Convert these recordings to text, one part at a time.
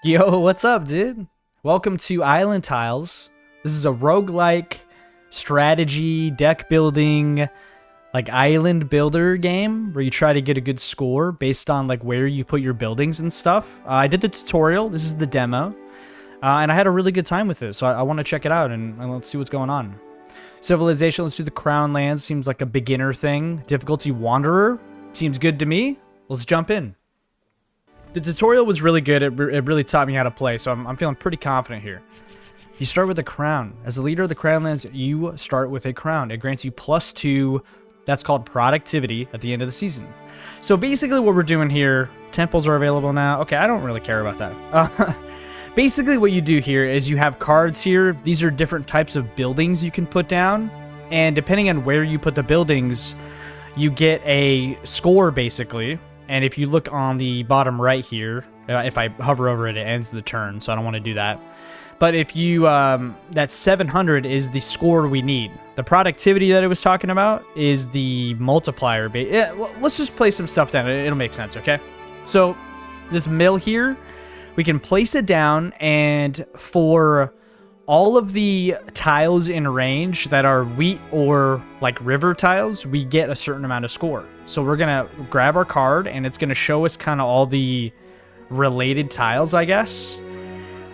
Yo, what's up, dude? Welcome to Islantiles. This is a roguelike strategy, deck building, like island builder game where you try to get a good score based on like where you put your buildings and stuff. I did the tutorial. This is the demo. And I had a really good time with it, so I want to check it out and let's see what's going on. Civilization, let's do the Crown Lands. Seems like a beginner thing. Difficulty Wanderer. Seems good to me. Let's jump in. The tutorial was really good. It really taught me how to play, so I'm feeling pretty confident here. You start with a crown. As the leader of the Crown Lands, you start with a crown. It grants you +2. That's called productivity at the end of the season. So basically what we're doing here, temples are available now. Okay, I don't really care about that. Basically what you do here is you have cards here. These are different types of buildings you can put down. And depending on where you put the buildings, you get a score basically. And if you look on the bottom right here, if I hover over it, it ends the turn, so I don't want to do that. But if you, that 700 is the score we need. The productivity that I was talking about is the multiplier. Yeah, well, let's just place some stuff down. It'll make sense, okay? So this mill here, we can place it down, and for all of the tiles in range that are wheat or like river tiles, we get a certain amount of score. So we're gonna grab our card and it's gonna show us kind of all the related tiles, I guess.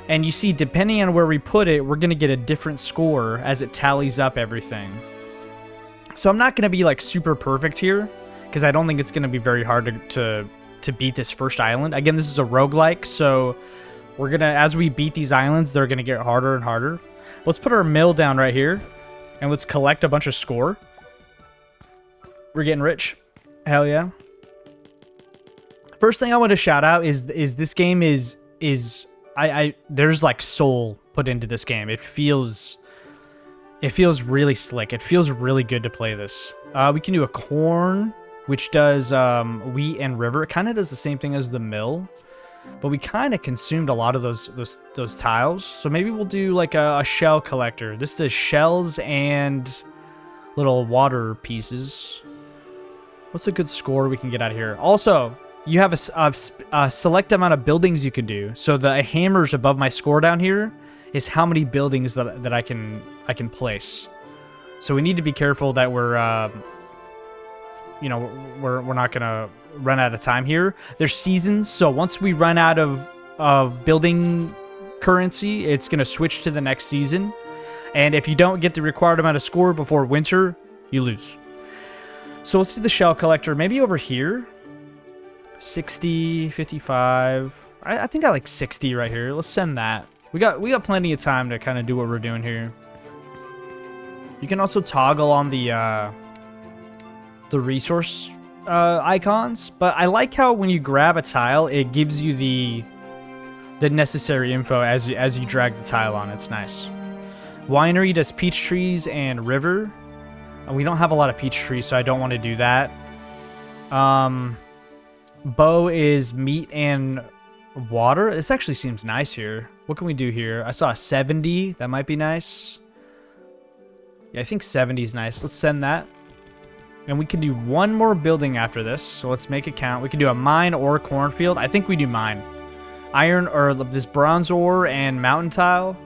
And you see, depending on where we put it, we're gonna get a different score as it tallies up everything. So I'm not gonna be like super perfect here because I don't think it's gonna be very hard to beat this first island. Again, this is a roguelike, so we're gonna, as we beat these islands, they're gonna get harder and harder. Let's put our mill down right here, and let's collect a bunch of score. We're getting rich. Hell yeah. First thing I want to shout out is this game is there's like soul put into this game. It feels really slick. It feels really good to play this. We can do a corn, which does wheat and river. It kind of does the same thing as the mill. But we kind of consumed a lot of those tiles. So maybe we'll do like a shell collector. This does shells and little water pieces. What's a good score we can get out of here? Also, you have a select amount of buildings you can do. So the hammers above my score down here is how many buildings that I can place. So we need to be careful that we're not gonna run out of time here. There's seasons, so once we run out of building currency, it's gonna switch to the next season. And if you don't get the required amount of score before winter, you lose. So let's do the shell collector, maybe over here. 60, 55. I think I like 60 right here. Let's send that. We got plenty of time to kind of do what we're doing here. You can also toggle on the resource icons, but I like how when you grab a tile, it gives you the necessary info as you drag the tile on. It's nice. Winery does peach trees and river. We don't have a lot of peach trees, so I don't want to do that. Bow is meat and water. This actually seems nice here. What can we do here? I saw a 70. That might be nice. Yeah, I think 70 is nice. Let's send that. And we can do one more building after this, so let's make it count. We can do a mine or a cornfield. I think we do mine. Iron, or this bronze ore and mountain tile.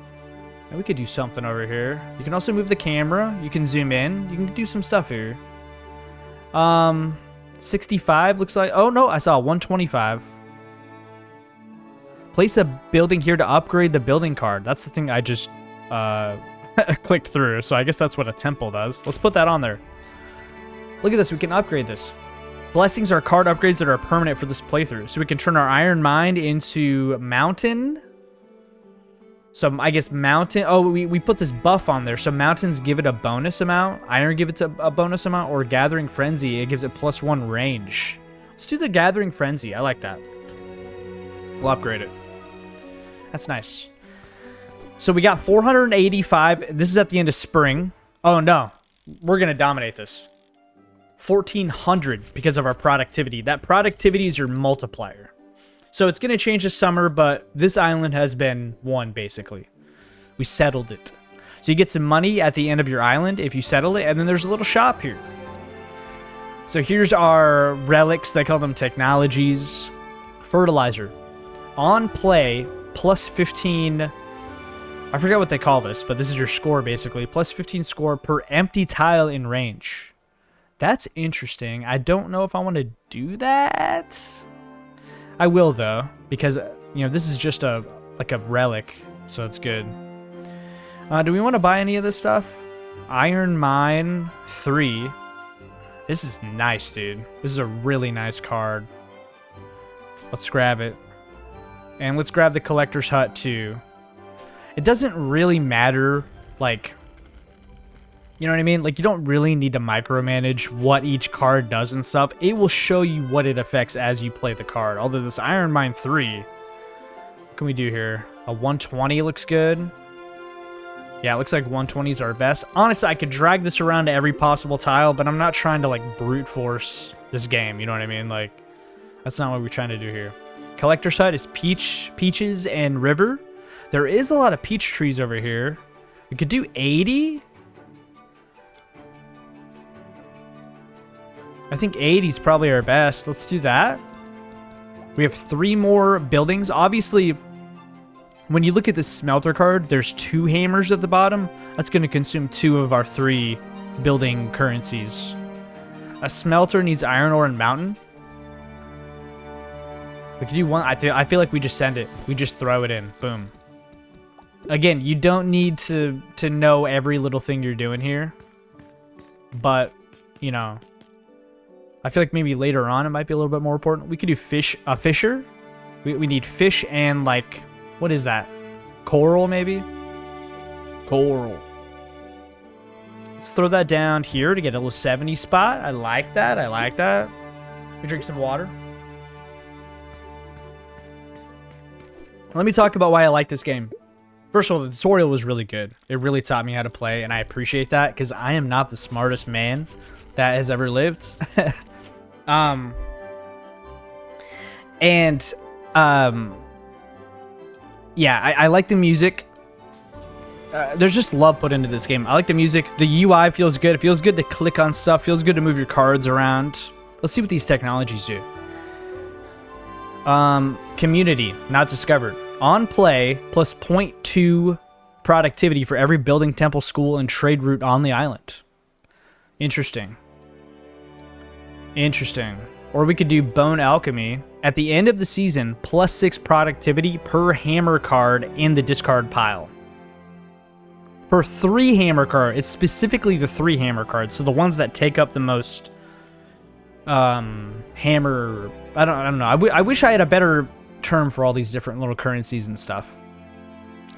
And we could do something over here. You can also move the camera. You can zoom in. You can do some stuff here. 65 looks like... Oh, no, I saw 125. Place a building here to upgrade the building card. That's the thing I just clicked through, so I guess that's what a temple does. Let's put that on there. Look at this, we can upgrade this. Blessings are card upgrades that are permanent for this playthrough. So we can turn our iron mine into mountain. So I guess mountain, oh, we put this buff on there. So mountains give it a bonus amount. Iron give it a bonus amount, or gathering frenzy, it gives it +1 range. Let's do the gathering frenzy, I like that. We'll upgrade it. That's nice. So we got 485, this is at the end of spring. Oh no, we're gonna dominate this. 1400 because of our productivity. That productivity is your multiplier. So it's going to change this summer, but this island has been won, basically. We settled it. So you get some money at the end of your island if you settle it, and then there's a little shop here. So here's our relics. They call them technologies. Fertilizer. On play, plus 15. I forget what they call this, but this is your score basically. Plus 15 score per empty tile in range. That's interesting. I don't know if I want to do that. I will though, because you know this is just like a relic, so it's good. Do we want to buy any of this stuff? Iron Mine 3. This is nice, dude. This is a really nice card. Let's grab it. And let's grab the Collector's Hut too. It doesn't really matter, like, you know what I mean? Like, you don't really need to micromanage what each card does and stuff. It will show you what it affects as you play the card. Although this Iron Mine 3, what can we do here? A 120 looks good. Yeah, it looks like 120 is our best. Honestly, I could drag this around to every possible tile, but I'm not trying to, like, brute force this game. You know what I mean? Like, that's not what we're trying to do here. Collector's Hut is peaches and river. There is a lot of peach trees over here. We could do 80. I think 80 is probably our best. Let's do that. We have 3 more buildings. Obviously, when you look at the smelter card, there's 2 hammers at the bottom. That's going to consume 2 of our 3 building currencies. A smelter needs iron ore and mountain. We could do 1. I feel like we just send it. We just throw it in. Boom. Again, you don't need to know every little thing you're doing here. But, you know, I feel like maybe later on it might be a little bit more important. We could do fisher. We need fish and, like, what is that? Coral, maybe? Coral. Let's throw that down here to get a little 70 spot. I like that. I like that. We drink some water. Let me talk about why I like this game. First of all, the tutorial was really good. It really taught me how to play, and I appreciate that because I am not the smartest man that has ever lived. Yeah, I like the music. There's just love put into this game. I like the music. The UI feels good. It feels good to click on stuff. Feels good to move your cards around. Let's see what these technologies do. Community, not discovered. On play, plus 0.2 productivity for every building, temple, school, and trade route on the island. Interesting. Interesting. Or we could do Bone Alchemy. At the end of the season, plus 6 productivity per hammer card in the discard pile. For 3 hammer cards, it's specifically the 3 hammer cards, so the ones that take up the most hammer. I don't know. I wish I had a better term for all these different little currencies and stuff.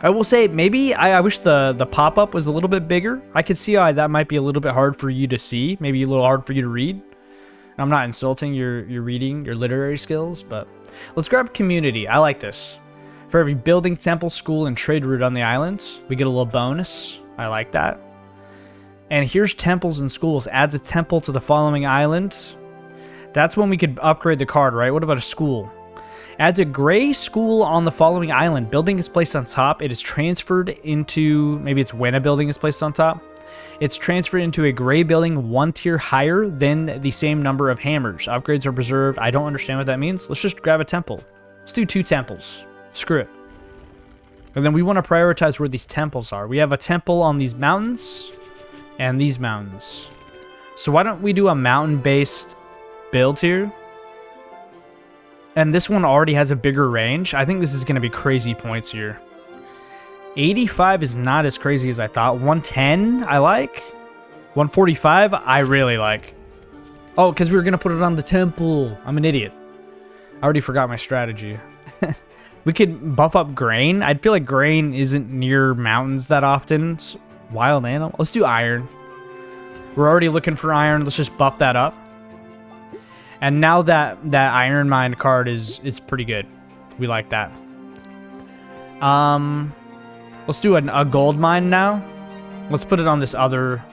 I will say maybe I wish the pop-up was a little bit bigger. I could see how that might be a little bit hard for you to see, maybe a little hard for you to read. I'm not insulting your reading, your literary skills, but let's grab community. I like this. For every building, temple, school, and trade route on the islands, we get a little bonus. I like that. And here's temples and schools. Adds a temple to the following island. That's when we could upgrade the card, right? What about a school? Adds a gray school on the following island. Building is placed on top. It is transferred into, maybe it's when a building is placed on top. It's transferred into a gray building 1 tier higher than the same number of hammers. Upgrades are preserved. I don't understand what that means. Let's just grab a temple. Let's do 2 temples. Screw it. And then we want to prioritize where these temples are. We have a temple on these mountains and these mountains. So why don't we do a mountain-based build here? And this one already has a bigger range. I think this is going to be crazy points here. 85 is not as crazy as I thought. 110, I like. 145, I really like. Oh, because we were going to put it on the temple. I'm an idiot. I already forgot my strategy. We could buff up grain. I'd feel like grain isn't near mountains that often. Wild animal. Let's do iron. We're already looking for iron. Let's just buff that up. And now that Iron Mine card is pretty good. We like that. Let's do a gold mine now. Let's put it on this other...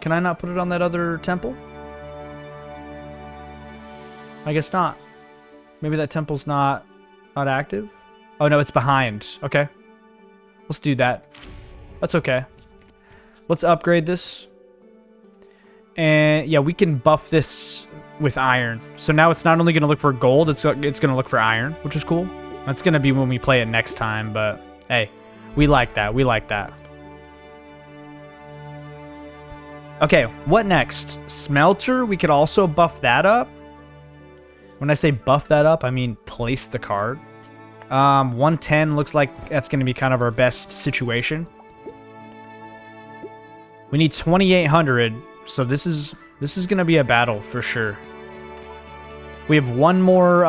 Can I not put it on that other temple? I guess not. Maybe that temple's not active? Oh, no, it's behind. Okay. Let's do that. That's okay. Let's upgrade this. And yeah, we can buff this with iron. So now it's not only going to look for gold, it's going to look for iron, which is cool. That's going to be when we play it next time, but hey, we like that. We like that. Okay, what next? Smelter, we could also buff that up. When I say buff that up, I mean place the card. 110 looks like that's going to be kind of our best situation. We need 2,800, so this is going to be a battle for sure. We have one more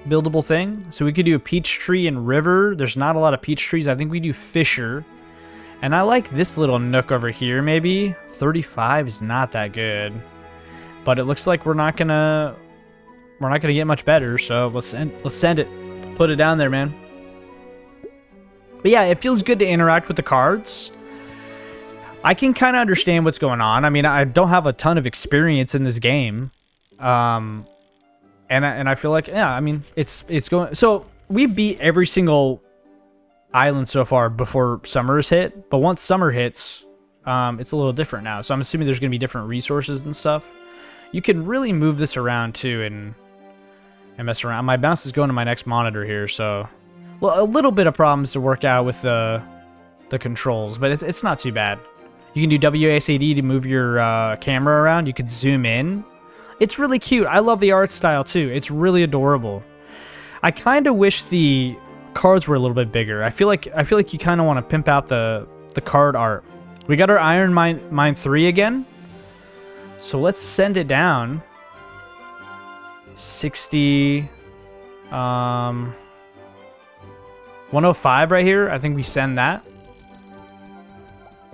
buildable thing, so we could do a peach tree and river. There's not a lot of peach trees. I think we do Fisher, and I like this little nook over here. Maybe 35 is not that good, but it looks like we're not gonna get much better. So let's send it, put it down there, man. But yeah, it feels good to interact with the cards. I can kind of understand what's going on. I mean, I don't have a ton of experience in this game. And I feel like, yeah, I mean, it's going. So we beat every single island so far before summer is hit. But once summer hits, it's a little different now. So I'm assuming there's going to be different resources and stuff. You can really move this around too and mess around. My mouse is going to my next monitor here, so a little bit of problems to work out with the controls, but it's not too bad. You can do WASD to move your camera around. You can zoom in. It's really cute. I love the art style too. It's really adorable. I kind of wish the cards were a little bit bigger. I feel like you kind of want to pimp out the card art. We got our Iron Mine 3 again. So let's send it down. 60 105 right here. I think we send that.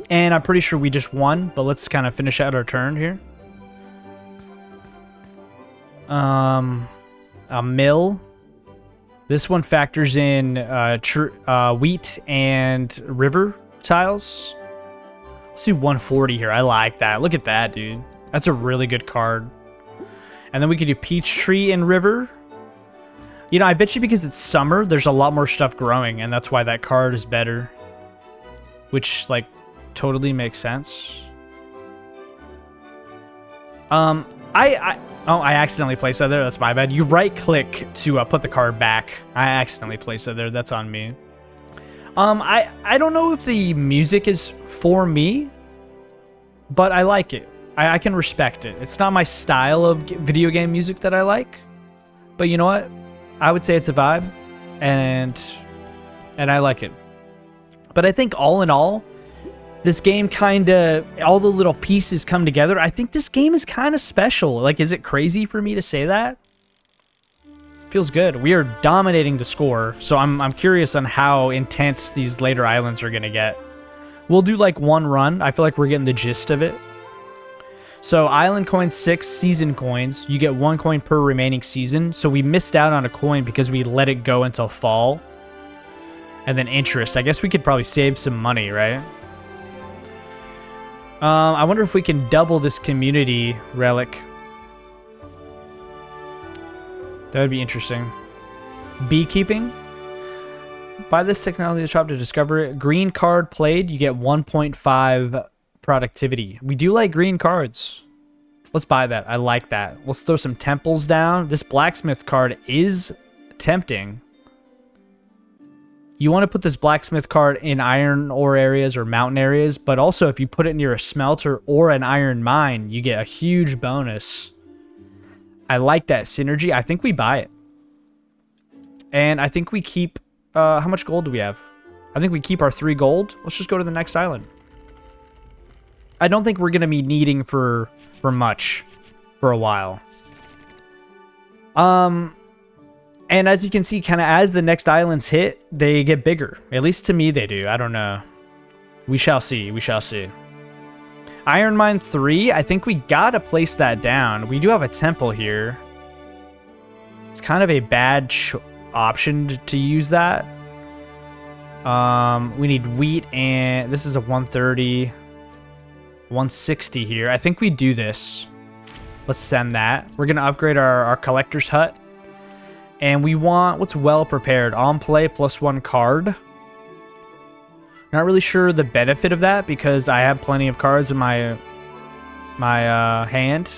And I'm pretty sure we just won, but let's kind of finish out our turn here. A mill. This one factors in wheat and river tiles. Let's do 140 here. I like that. Look at that, dude. That's a really good card. And then we could do peach tree and river. You know, I bet you because it's summer, there's a lot more stuff growing, and that's why that card is better. Which, like, totally makes sense. I accidentally placed that there. That's my bad. You right-click to put the card back. I accidentally placed it there. That's on me. I don't know if the music is for me, but I like it. I can respect it. It's not my style of video game music that I like, but you know what? I would say it's a vibe, and I like it. But I think all in all, this game all the little pieces come together. I think this game is kind of special. Like, is it crazy for me to say that? Feels good. We are dominating the score, so I'm curious on how intense these later islands are going to get. We'll do like one run. I feel like we're getting the gist of it. So island coins 6, season coins. You get 1 coin per remaining season. So we missed out on a coin because we let it go until fall. And then interest. I guess we could probably save some money, right? I wonder if we can double this community relic. That would be interesting. Beekeeping. Buy this technology shop to discover it. Green card played. You get 1.5 productivity. We do like green cards. Let's buy that. I like that. Let's throw some temples down. This blacksmith card is tempting. You want to put this blacksmith card in iron ore areas or mountain areas, but also if you put it near a smelter or an iron mine, you get a huge bonus. I like that synergy. I think we buy it. And I think we keep... how much gold do we have? I think we keep our 3 gold. Let's just go to the next island. I don't think we're going to be needing for much for a while. And as you can see, kind of as the next islands hit, they get bigger. At least to me, they do. I don't know. We shall see. We shall see. Iron Mine 3, I think we got to place that down. We do have a temple here. It's kind of a bad option to use that. We need wheat, and this is a 130, 160 here. I think we do this. Let's send that. We're going to upgrade our collector's hut. And we want what's well prepared. On play +1 card. Not really sure the benefit of that because I have plenty of cards in my hand.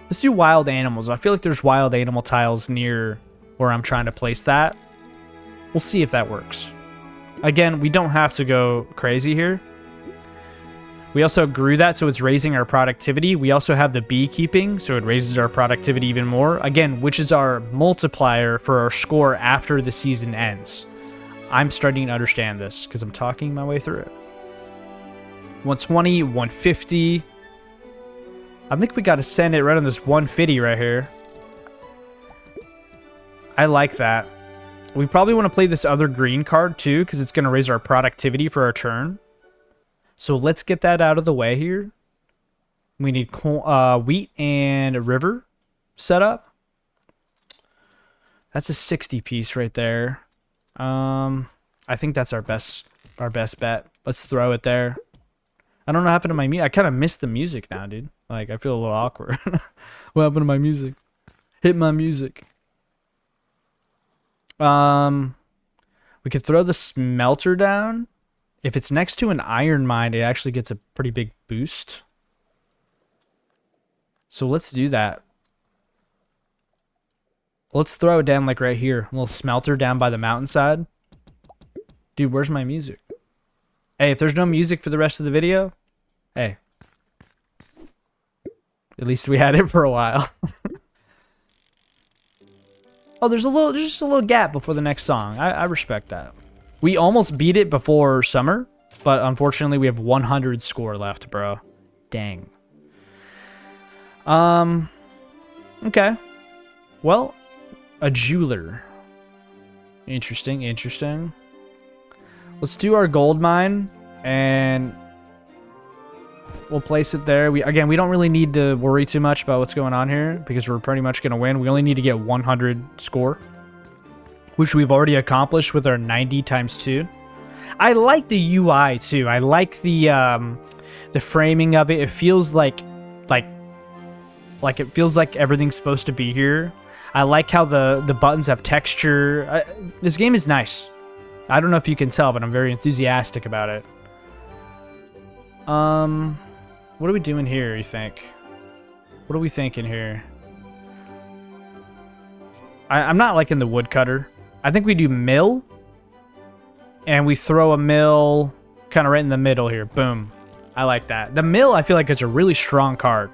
Let's do wild animals. I feel like there's wild animal tiles near where I'm trying to place that. We'll see if that works. Again, we don't have to go crazy here. We also grew that, so it's raising our productivity. We also have the beekeeping, so it raises our productivity even more. Again, which is our multiplier for our score after the season ends. I'm starting to understand this because I'm talking my way through it. 120, 150. I think we got to send it right on this 150 right here. I like that. We probably want to play this other green card too because it's going to raise our productivity for our turn. So let's get that out of the way here. We need wheat and a river set up. That's a 60 piece right there. I think that's our best bet. Let's throw it there. I don't know what happened to my music. I kind of missed the music now, dude. Like, I feel a little awkward. What happened to my music? Hit my music. We could throw the smelter down. If it's next to an iron mine, it actually gets a pretty big boost. So let's do that. Let's throw it down like right here. A little smelter down by the mountainside. Dude, where's my music? Hey, if there's no music for the rest of the video, hey. At least we had it for a while. Oh, there's just a little gap before the next song. I respect that. We almost beat it before summer, but unfortunately we have 100 score left, bro. Dang. Okay. Well, a jeweler. Interesting, interesting. Let's do our gold mine, and we'll place it there. We don't really need to worry too much about what's going on here because we're pretty much going to win. We only need to get 100 score, which we've already accomplished with our 90 times 2. I like the UI too. I like the framing of it. It feels like it feels like everything's supposed to be here. I like how the buttons have texture. This game is nice. I don't know if you can tell, but I'm very enthusiastic about it. What are we doing here, you think? What are we thinking here? I'm not liking the woodcutter. I think we do mill. And we throw a mill kind of right in the middle here. Boom. I like that. The mill, I feel like, is a really strong card.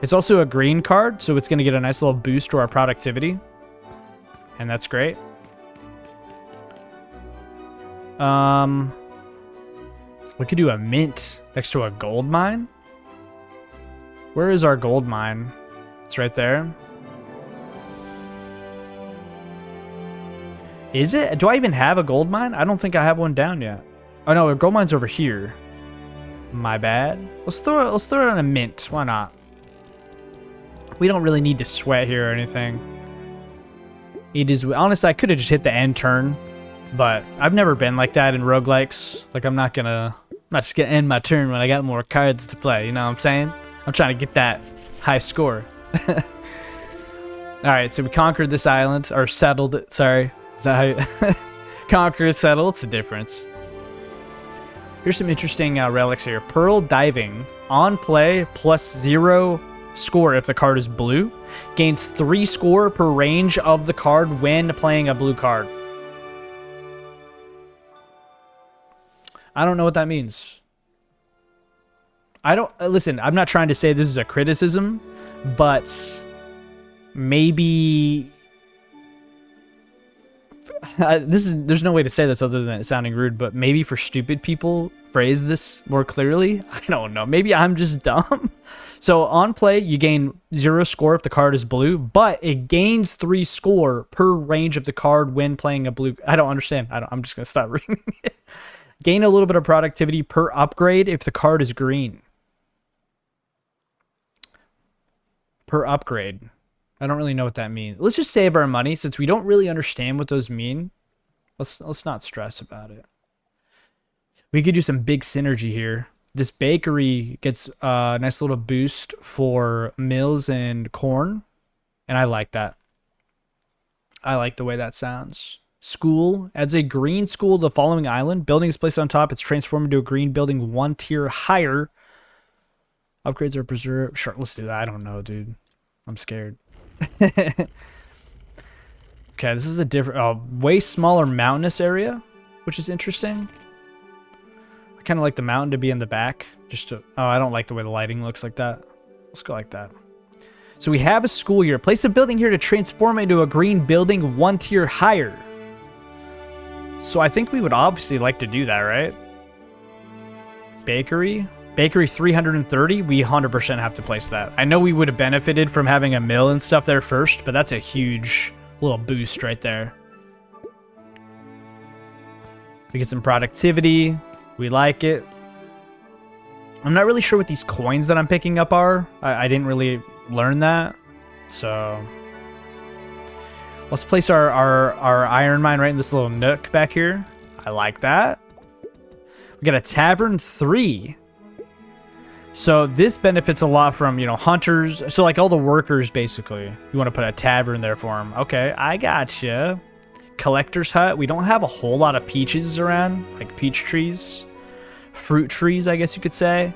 It's also a green card, so it's going to get a nice little boost to our productivity. And that's great. We could do a mint next to a gold mine. Where is our gold mine? It's right there. Is it? Do I even have a gold mine? I don't think I have one down yet. Oh no, a gold mine's over here. My bad. Let's throw it on a mint. Why not? We don't really need to sweat here or anything. It is honestly, I could have just hit the end turn, but I've never been like that in roguelikes. Like I'm not just gonna end my turn when I got more cards to play. You know what I'm saying? I'm trying to get that high score. All right, so we conquered this island, or settled it. Sorry. Is that how you conquer, settle? It's the difference. Here's some interesting relics here. Pearl diving. On play, +0 score if the card is blue. Gains 3 score per range of the card when playing a blue card. I don't know what that means. Listen, I'm not trying to say this is a criticism, but maybe... there's no way to say this other than it sounding rude, but maybe for stupid people, phrase this more clearly. I don't know. Maybe I'm just dumb. So on play, you gain 0 score if the card is blue, but it gains 3 score per range of the card when playing a blue. I don't understand. I'm just going to stop reading it. Gain a little bit of productivity per upgrade if the card is green. Per upgrade. I don't really know what that means. Let's just save our money since we don't really understand what those mean. Let's not stress about it. We could do some big synergy here. This bakery gets a nice little boost for mills and corn, and I like that. I like the way that sounds. School adds a green school to the following island. Building is placed on top. It's transformed into a green building 1 tier higher. Upgrades are preserved. Sure, let's do that. I don't know, dude. I'm scared. Okay, this is a different, way smaller mountainous area, which is interesting. I kind of like the mountain to be in the back. Oh, I don't like the way the lighting looks like that. Let's go like that. So we have a school here. Place a building here to transform it into a green building 1 tier higher. So I think we would obviously like to do that, right? Bakery. Bakery 330. We 100% have to place that. I know we would have benefited from having a mill and stuff there first, but that's a huge little boost right there. We get some productivity. We like it. I'm not really sure what these coins that I'm picking up are. I didn't really learn that. So let's place our iron mine right in this little nook back here. I like that. We got a tavern 3. So this benefits a lot from, you know, hunters. So like all the workers, basically. You want to put a tavern there for them. Okay, I gotcha. Collector's hut. We don't have a whole lot of peaches around, like peach trees. Fruit trees, I guess you could say.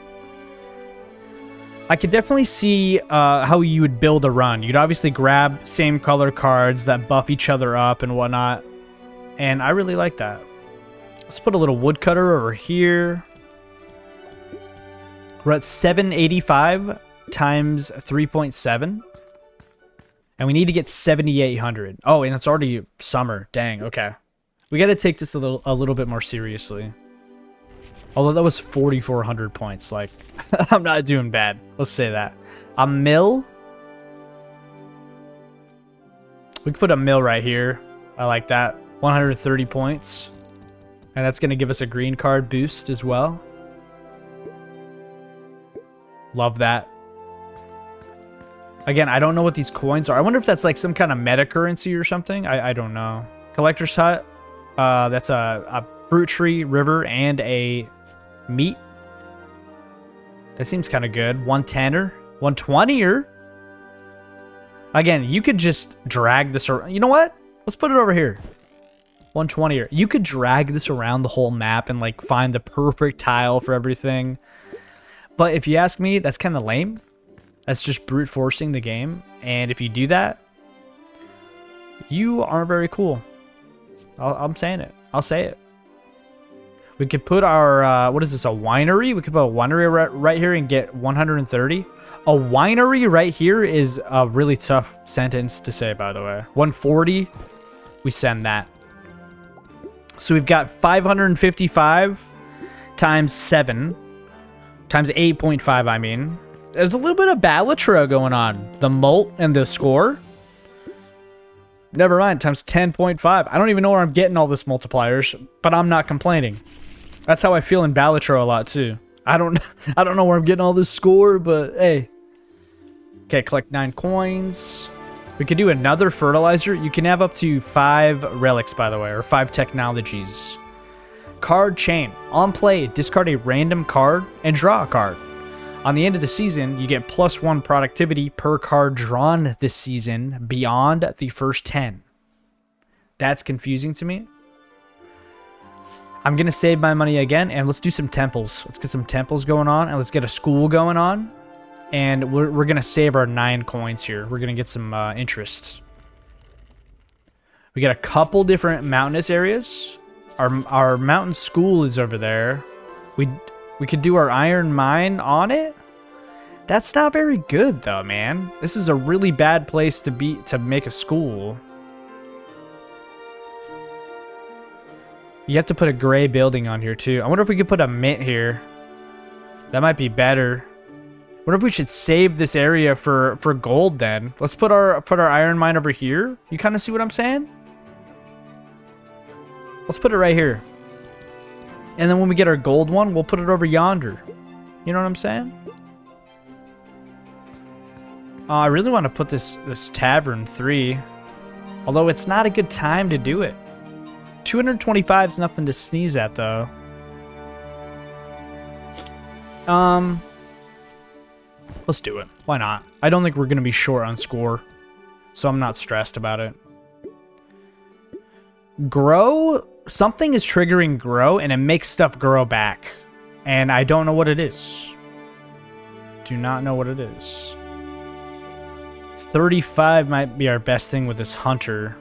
I could definitely see how you would build a run. You'd obviously grab same color cards that buff each other up and whatnot. And I really like that. Let's put a little woodcutter over here. We're at 785 times 3.7. And we need to get 7,800. Oh, and it's already summer. Dang, okay. We got to take this a little bit more seriously. Although that was 4,400 points. Like, I'm not doing bad. Let's say that. A mill. We could put a mill right here. I like that. 130 points. And that's going to give us a green card boost as well. Love that. Again, I don't know what these coins are. I wonder if that's like some kind of meta currency or something. I don't know. Collector's hut. That's a fruit tree, river, and a meat. That seems kind of good. 110er. 120er. Again, you could just drag this around. You know what? Let's put it over here. 120er. You could drag this around the whole map and like find the perfect tile for everything. But if you ask me, that's kind of lame. That's just brute forcing the game. And if you do that, you aren't very cool. I'm saying it. I'll say it. We could put our, what is this, a winery? We could put a winery right here and get 130. A winery right here is a really tough sentence to say, by the way. 140, we send that. So we've got 555 times 7, times 8.5, I mean. There's a little bit of Ballatra going on. The molt and the score. Never mind, times 10.5. I don't even know where I'm getting all this multipliers, but I'm not complaining. That's how I feel in Ballatra a lot too. I don't know where I'm getting all this score, but hey. Okay, collect 9 coins. We could do another fertilizer. You can have up to 5 relics, by the way, or 5 technologies. Card chain. On play, discard a random card and draw a card. On the end of the season, you get +1 productivity per card drawn this season beyond the first 10. That's confusing to me. I'm going to save my money again, and let's do some temples. Let's get some temples going on, and let's get a school going on. And we're going to save our 9 coins here. We're going to get some interest. We got a couple different mountainous areas. Our mountain school is over there. We could do our iron mine on it. That's not very good though, man. This is a really bad place to make a school. You have to put a gray building on here too. I wonder if we could put a mint here. That might be better. I wonder if we should save this area for gold then. Let's put our iron mine over here. You kind of see what I'm saying? Let's put it right here. And then when we get our gold one, we'll put it over yonder. You know what I'm saying? I really want to put this tavern 3. Although it's not a good time to do it. 225 is nothing to sneeze at, though. Let's do it. Why not? I don't think we're going to be short on score. So I'm not stressed about it. Grow? Something is triggering grow, and it makes stuff grow back. And I don't know what it is. Do not know what it is. 35 might be our best thing with this hunter.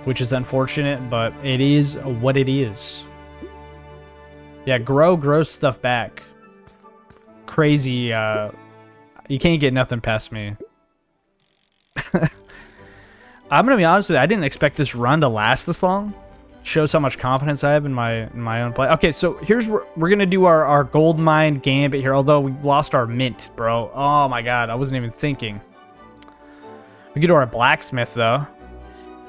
which is unfortunate, but it is what it is. Yeah, grow stuff back. Crazy, you can't get nothing past me. I'm gonna be honest with you, I didn't expect this run to last this long. Shows how much confidence I have in my own play. Okay, so here's where we're gonna do our gold mine gambit here, although we lost our mint, bro. Oh my god, I wasn't even thinking. We could do our blacksmith though.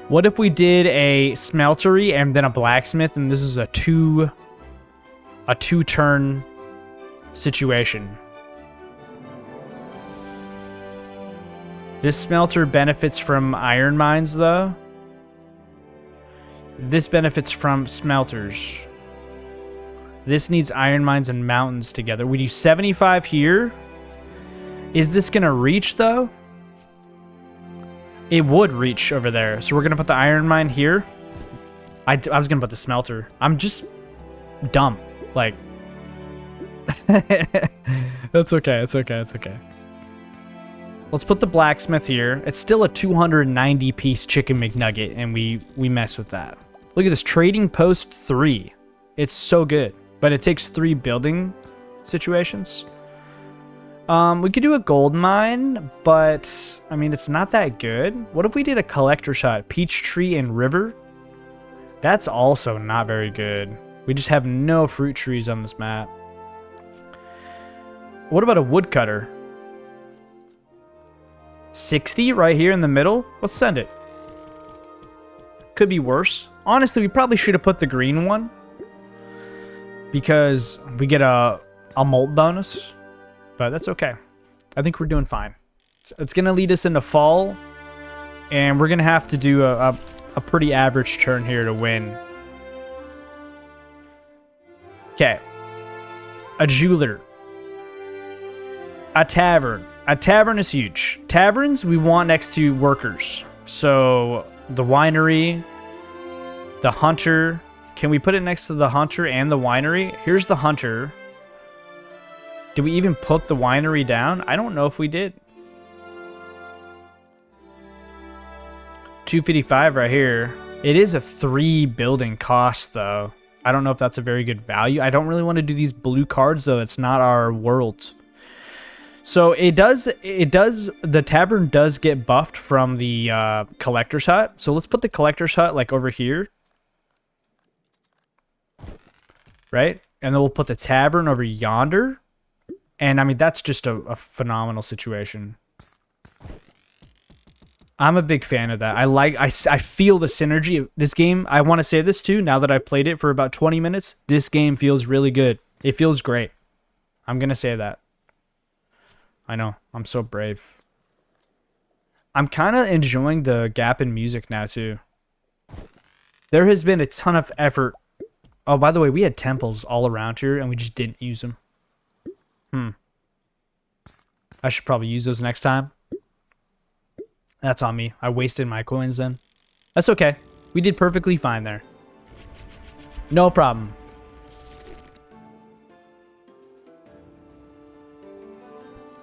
What if we did a smeltery and then a blacksmith, and this is a two-turn situation? This smelter benefits from iron mines, though. This benefits from smelters. This needs iron mines and mountains together. We do 75 here. Is this going to reach, though? It would reach over there. So we're going to put the iron mine here. I was going to put the smelter. I'm just dumb. Like, that's okay. It's okay. It's okay. Let's put the blacksmith here. It's still a 290-piece chicken McNugget, and we mess with that. Look at this, trading post 3. It's so good, but it takes 3 building situations. We could do a gold mine, but I mean, it's not that good. What if we did a collector shot? Peach tree and river? That's also not very good. We just have no fruit trees on this map. What about a woodcutter? 60 right here in the middle? Let's send it. Could be worse. Honestly, we probably should have put the green one, because we get a molt bonus, but that's okay. I think we're doing fine. It's going to lead us into fall, and we're going to have to do a pretty average turn here to win. Okay. A jeweler. A tavern. A tavern is huge. Taverns we want next to workers. So the winery, the hunter. Can we put it next to the hunter and the winery? Here's the hunter. Did we even put the winery down? I don't know if we did. 255 right here. It is a 3 building cost though. I don't know if that's a very good value. I don't really want to do these blue cards though. It's not our world. So the tavern does get buffed from the collector's hut. So let's put the collector's hut like over here. Right? And then we'll put the tavern over yonder. And I mean, that's just a phenomenal situation. I'm a big fan of that. I feel the synergy of this game. I want to say this too, now that I've played it for about 20 minutes. This game feels really good. It feels great. I'm going to say that. I know. I'm so brave. I'm kind of enjoying the gap in music now, too. There has been a ton of effort. Oh, by the way, we had temples all around here, and we just didn't use them. I should probably use those next time. That's on me. I wasted my coins then. That's okay. We did perfectly fine there. No problem.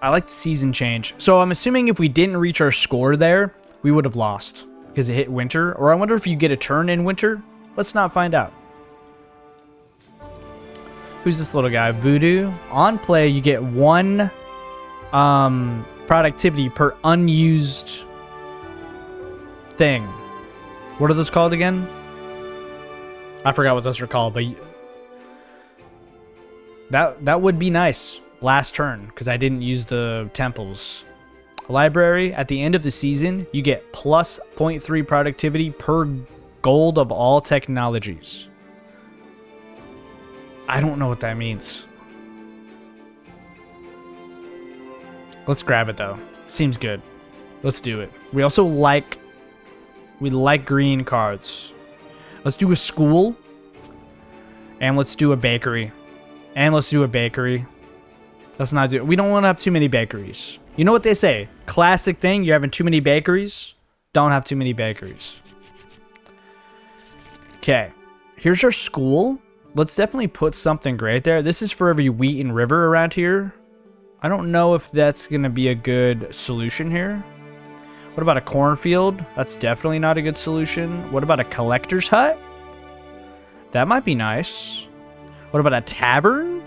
I like the season change. So I'm assuming if we didn't reach our score there, we would have lost because it hit winter. Or I wonder if you get a turn in winter. Let's not find out. Who's this little guy? Voodoo. On play, you get 1 productivity per unused thing. What are those called again? I forgot what those are called, but that would be nice. Last turn, because I didn't use the temples. Library, at the end of the season, you get plus 0.3 productivity per gold of all technologies. I don't know what that means. Let's grab it though. Seems good. Let's do it. We also like green cards. Let's do a school. And let's do a bakery. And let's do a bakery. Let's not do it. We don't want to have too many bakeries. You know what they say? Classic thing, you're having too many bakeries. Don't have too many bakeries. Okay. Here's our school. Let's definitely put something great there. This is for every wheat and river around here. I don't know if that's going to be a good solution here. What about a cornfield? That's definitely not a good solution. What about a collector's hut? That might be nice. What about a tavern?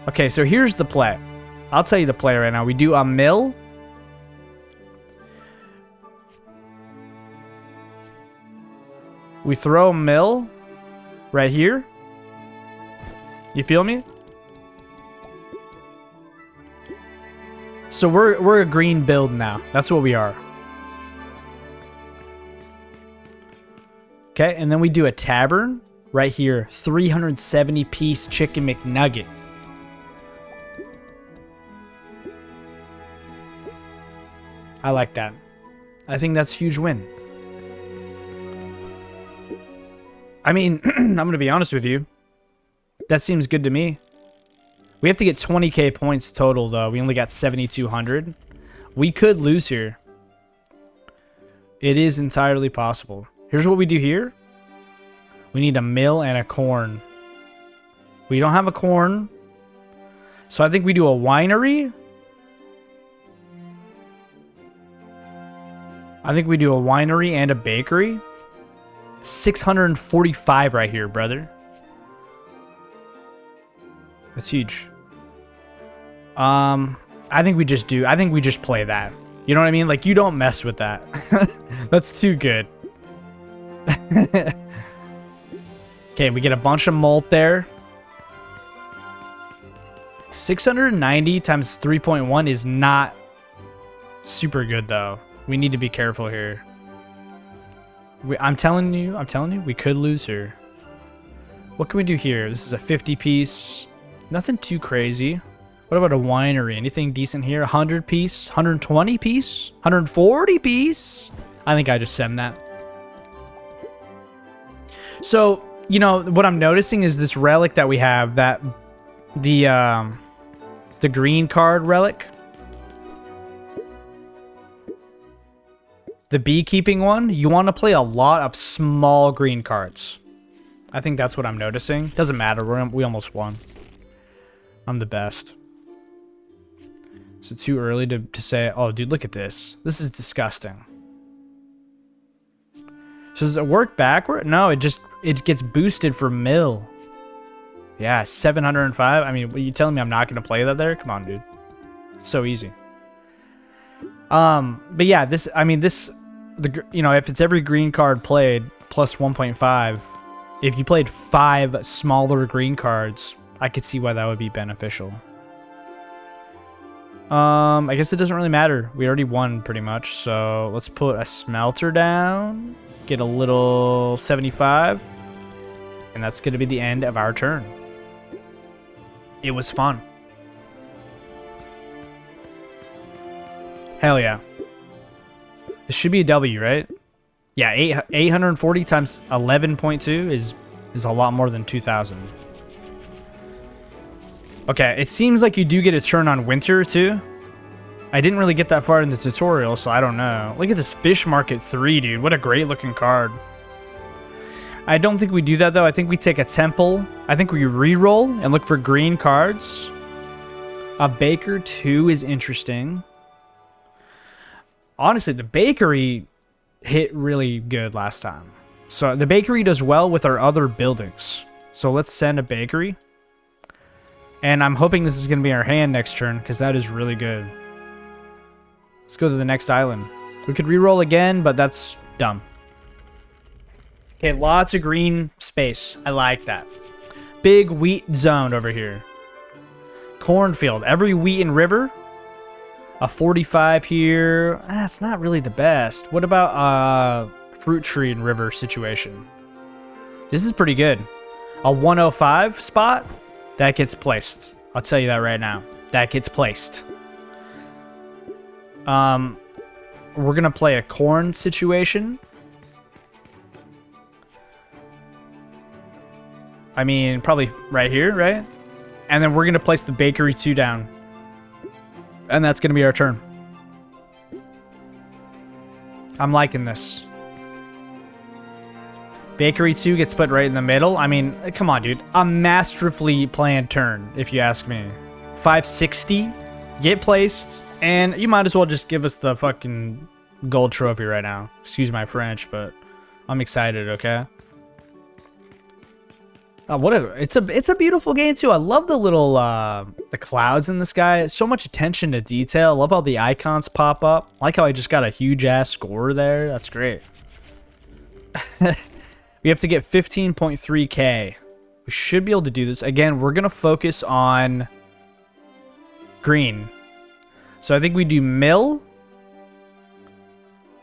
Okay, so here's the play. I'll tell you the play right now. We do a mill. We throw a mill right here. You feel me? So we're a green build now. That's what we are. Okay, and then we do a tavern right here. 370-piece chicken McNugget. I like that. I think that's a huge win. I mean, I'm going to be honest with you. That seems good to me. We have to get 20k points total, though. We only got 7,200. We could lose here. It is entirely possible. Here's what we do here. We need a mill and a corn. We don't have a corn. So I think we do a winery. I think we do a winery and a bakery. 645 right here, brother. That's huge. I think we just play that. You know what I mean? Like, you don't mess with that. That's too good. Okay, we get a bunch of malt there. 690 times 3.1 is not super good, though. We need to be careful here. I'm telling you, we could lose here. What can we do here? This is a 50 piece. Nothing too crazy. What about a winery? Anything decent here? 100 piece? 120 piece? 140 piece? I think I just send that. So, you know, what I'm noticing is this relic that we have, that the green card relic. The beekeeping one, you want to play a lot of small green cards. I think that's what I'm noticing. Doesn't matter, we almost won. I'm the best. Is it too early to say, oh, dude, look at this. This is disgusting. So does it work backward? No, it gets boosted for mill. Yeah, 705. I mean, are you telling me I'm not going to play that there? Come on, dude. It's so easy. But yeah, you know, if it's every green card played plus 1.5, if you played 5 smaller green cards, I could see why that would be beneficial. I guess it doesn't really matter. We already won pretty much, so let's put a smelter down, get a little 75, and that's going to be the end of our turn. It was fun. Hell yeah. This should be a W, right? Yeah, 840 times 11.2 is a lot more than 2,000. Okay, it seems like you do get a turn on winter, too. I didn't really get that far in the tutorial, so I don't know. Look at this Fish Market 3, dude. What a great-looking card. I don't think we do that, though. I think we take a temple. I think we re-roll and look for green cards. A Baker 2 is interesting. Honestly, the bakery hit really good last time. So the bakery does well with our other buildings. So let's send a bakery. And I'm hoping this is going to be our hand next turn, because that is really good. Let's go to the next island. We could reroll again, but that's dumb. Okay, lots of green space. I like that. Big wheat zone over here. Cornfield. Every wheat and river. A 45 here. That's not really the best. What about fruit tree and river situation? This is pretty good. A 105 spot. That gets placed. I'll tell you that right now. That gets placed. We're going to play a corn situation. I mean, probably right here, right? And then we're going to place the bakery 2 down. And that's going to be our turn. I'm liking this. Bakery 2 gets put right in the middle. I mean, come on, dude. A masterfully planned turn, if you ask me. 560. Get placed. And you might as well just give us the fucking gold trophy right now. Excuse my French, but I'm excited, okay? It's a beautiful game too. I love the little the clouds in the sky. So much attention to detail. I love how the icons pop up. I like how I just got a huge ass score there. That's great. We have to get 15.3k. We should be able to do this. Again, we're gonna focus on green. So I think we do mill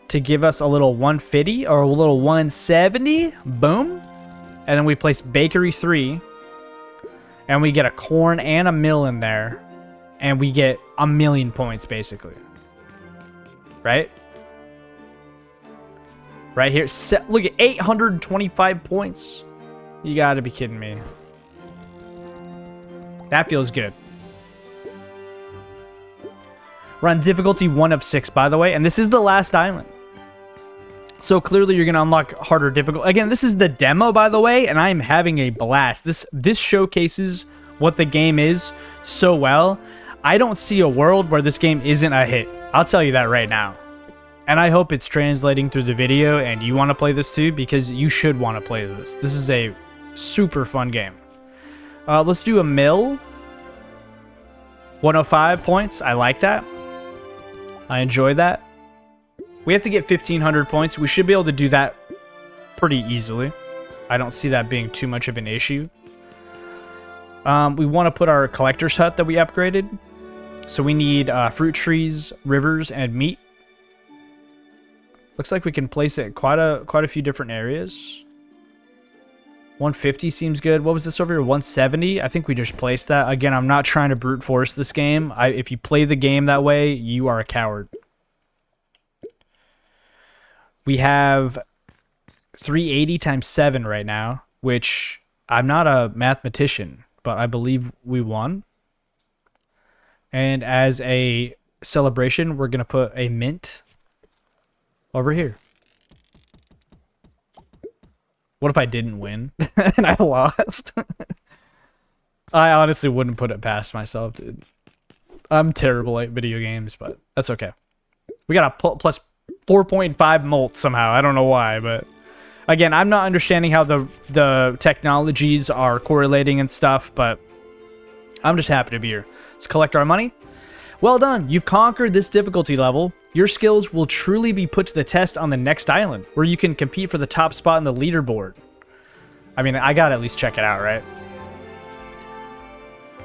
to give us a little 150 or a little 170. Boom. And then we place bakery 3. And we get a corn and a mill in there. And we get 1,000,000 points, basically. Right? Right here. Look at 825 points. You gotta be kidding me. That feels good. We're on difficulty 1 of 6, by the way. And this is the last island. So clearly you're going to unlock harder difficulty. Again, this is the demo, by the way, and I'm having a blast. This showcases what the game is so well. I don't see a world where this game isn't a hit. I'll tell you that right now. And I hope it's translating through the video and you want to play this too, because you should want to play this. This is a super fun game. Let's do a mill. 105 points. I like that. I enjoy that. We have to get 1,500 points. We should be able to do that pretty easily. I don't see that being too much of an issue. We want to put our collector's hut that we upgraded. So we need fruit trees, rivers, and meat. Looks like we can place it quite a few different areas. 150 seems good. What was this over here? 170? I think we just placed that. Again, I'm not trying to brute force this game. If you play the game that way, you are a coward. We have 380 times 7 right now, which I'm not a mathematician, but I believe we won. And as a celebration, we're going to put a mint over here. What if I didn't win and I lost? I honestly wouldn't put it past myself, dude. I'm terrible at video games, but that's okay. We got a plus 4.5 molt somehow. I don't know why, but again, I'm not understanding how the technologies are correlating and stuff, but I'm just happy to be here. Let's collect our money. Well done. You've conquered this difficulty level. Your skills will truly be put to the test on the next island, where you can compete for the top spot in the leaderboard. I mean, I gotta at least check it out, right?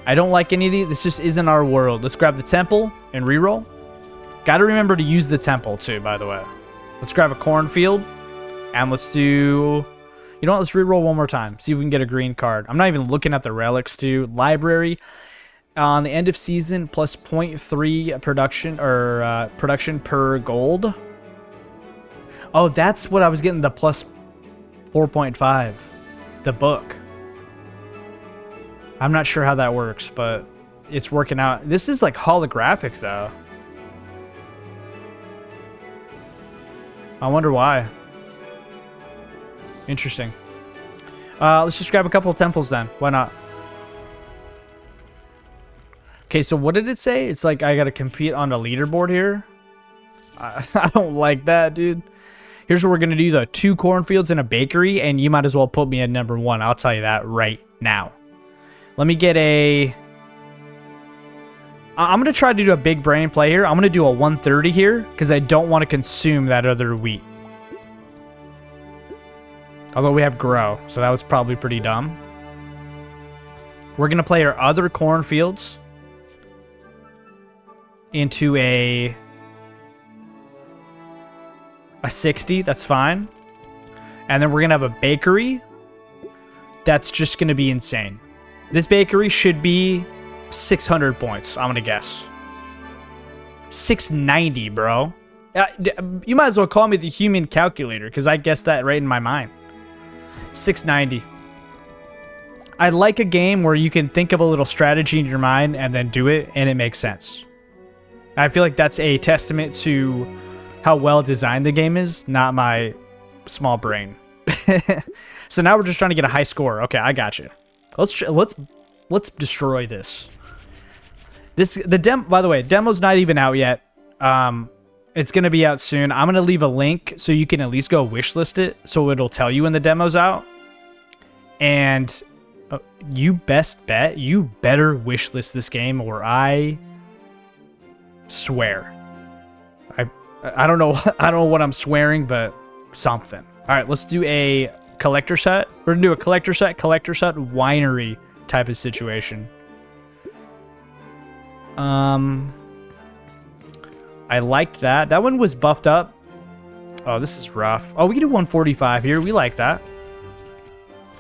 I don't like any of these. This just isn't our world. Let's grab the temple and reroll. Got to remember to use the temple too, by the way. Let's grab a cornfield. And let's do... You know what? Let's reroll one more time. See if we can get a green card. I'm not even looking at the relics too. Library. On the end of season, plus 0.3 production, or production per gold. Oh, that's what I was getting, the plus 4.5. The book. I'm not sure how that works, but it's working out. This is like holographics, though. I wonder why. Interesting. Let's just grab a couple of temples then. Why not? Okay, so what did it say? It's like I gotta compete on the leaderboard here. I don't like that, dude. Here's what we're gonna do, though. 2 cornfields and a bakery, and you might as well put me at number 1. I'll tell you that right now. Let me get a... I'm going to try to do a big brain play here. I'm going to do a 130 here because I don't want to consume that other wheat. Although we have grow, so that was probably pretty dumb. We're going to play our other cornfields into a 60. That's fine. And then we're going to have a bakery. That's just going to be insane. This bakery should be 600 points, I'm gonna guess. 690, bro. You might as well call me the human calculator, because I guessed that right in my mind. 690. I like a game where you can think of a little strategy in your mind and then do it, and it makes sense. I feel like that's a testament to how well designed the game is, not my small brain. So now we're just trying to get a high score. Okay, I got you. Let's destroy this. By the way, demo's not even out yet. It's gonna be out soon. I'm gonna leave a link so you can at least go wishlist it, so it'll tell you when the demo's out. And you best bet, you better wishlist this game, or I swear. I don't know. I don't know what I'm swearing, but something. All right, let's do a collector set. We're gonna do a collector set, winery type of situation. I liked that. That one was buffed up. Oh, this is rough. Oh, we can do 145 here. We like that.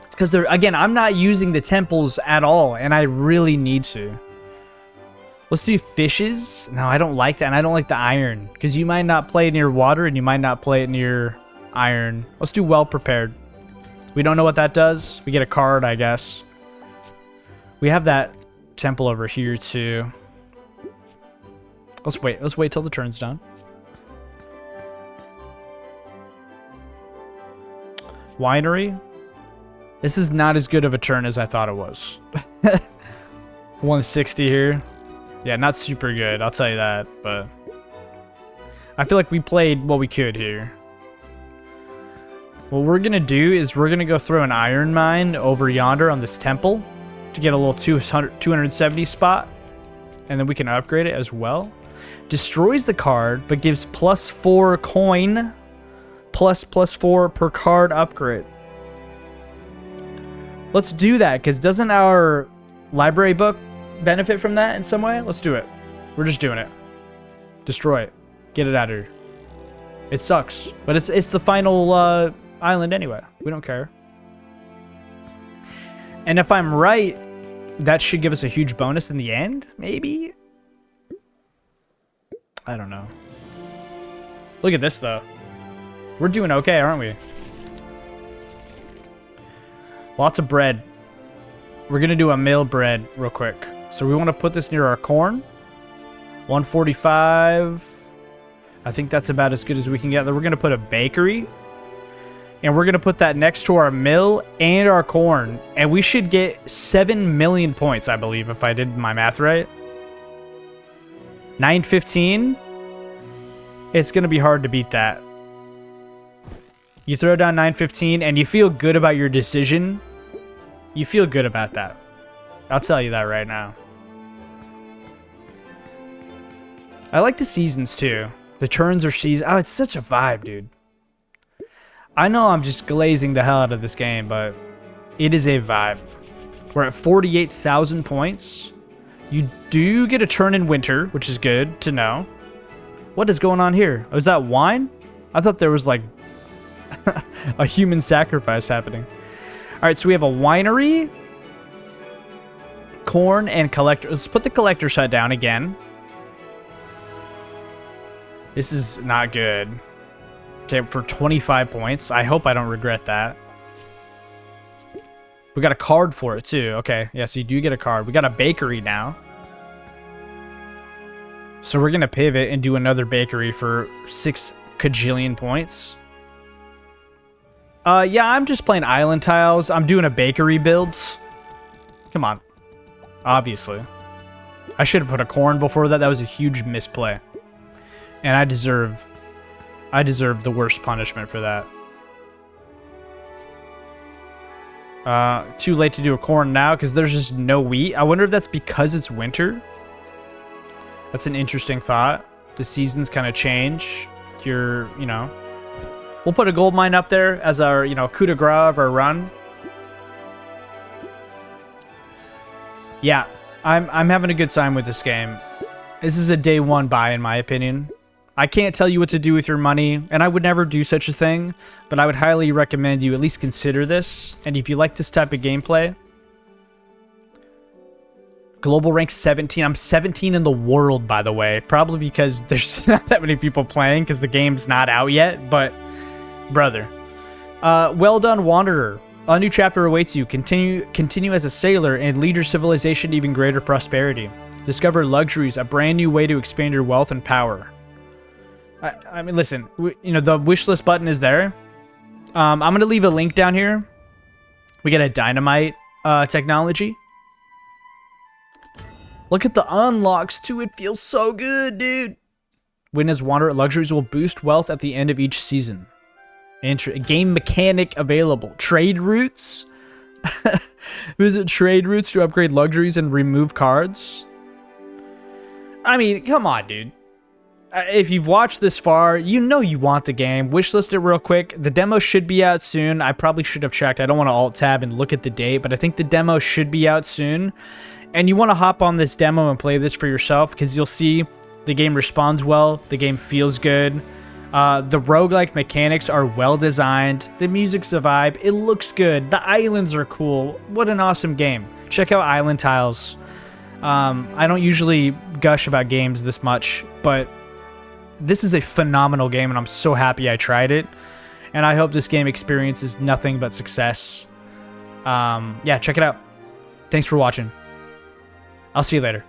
It's because again, I'm not using the temples at all, and I really need to. Let's do fishes. No, I don't like that, and I don't like the iron, because you might not play it near water, and you might not play it near iron. Let's do well prepared. We don't know what that does. We get a card, I guess. We have that temple over here, too. Let's wait. Let's wait till the turn's done. Winery. This is not as good of a turn as I thought it was. 160 here. Yeah, not super good. I'll tell you that. But I feel like we played what we could here. What we're going to do is we're going to go throw an iron mine over yonder on this temple to get a little 270 spot. And then we can upgrade it as well. Destroys the card, but gives +4 coin, +4 per card upgrade. Let's do that, because doesn't our library book benefit from that in some way? Let's do it. We're just doing it. Destroy it. Get it out of here. It sucks, but it's the final island anyway. We don't care. And if I'm right, that should give us a huge bonus in the end, maybe? I don't know. Look at this, though. We're doing okay, aren't we? Lots of bread. We're going to do a mill bread real quick. So we want to put this near our corn. 145. I think that's about as good as we can get. We're going to put a bakery. And we're going to put that next to our mill and our corn. And we should get 7 million points, I believe, if I did my math right. 915. It's going to be hard to beat that. You throw down 915 and you feel good about your decision. You feel good about that. I'll tell you that right now. I like the seasons too. The turns are seasons. Oh, it's such a vibe, dude. I know I'm just glazing the hell out of this game, but it is a vibe. We're at 48,000 points. You do get a turn in winter, which is good to know. What is going on here? Oh, is that wine? I thought there was like a human sacrifice happening. All right, so we have a winery, corn, and collector. Let's put the collector set down again. This is not good. Okay, for 25 points. I hope I don't regret that. We got a card for it, too. Okay, yeah, so you do get a card. We got a bakery now. So we're going to pivot and do another bakery for 6 kajillion points. Yeah, I'm just playing Islantiles. I'm doing a bakery build. Come on. Obviously. I should have put a corn before that. That was a huge misplay. And I deserve the worst punishment for that. Too late to do a corn now because there's just no wheat. I wonder if that's because it's winter. That's an interesting thought. The seasons kind of change. You're, you know. We'll put a gold mine up there as our, you know, coup de grace of our run. Yeah, I'm having a good time with this game. This is a day one buy, in my opinion. I can't tell you what to do with your money, and I would never do such a thing, but I would highly recommend you at least consider this. And if you like this type of gameplay, global rank 17. I'm 17 in the world, by the way. Probably because there's not that many people playing because the game's not out yet, but brother. Well done, Wanderer. A new chapter awaits you. Continue as a sailor and lead your civilization to even greater prosperity. Discover luxuries, a brand new way to expand your wealth and power. I mean, listen, you know, the wishlist button is there. I'm going to leave a link down here. We get a dynamite technology. Look at the unlocks too. It feels so good, dude. Win as Wanderer. Luxuries will boost wealth at the end of each season. Game mechanic available. Trade routes. Visit trade routes to upgrade luxuries and remove cards. I mean, come on, dude. If you've watched this far, you know you want the game. Wishlist it real quick. The demo should be out soon. I probably should have checked. I don't want to alt-tab and look at the date, but I think the demo should be out soon. And you want to hop on this demo and play this for yourself, because you'll see the game responds well. The game feels good. The roguelike mechanics are well designed. The music's a vibe. It looks good. The islands are cool. What an awesome game. Check out Islantiles. I don't usually gush about games this much, but this is a phenomenal game, and I'm so happy I tried it. And I hope this game experiences nothing but success. Yeah, check it out. Thanks for watching. I'll see you later.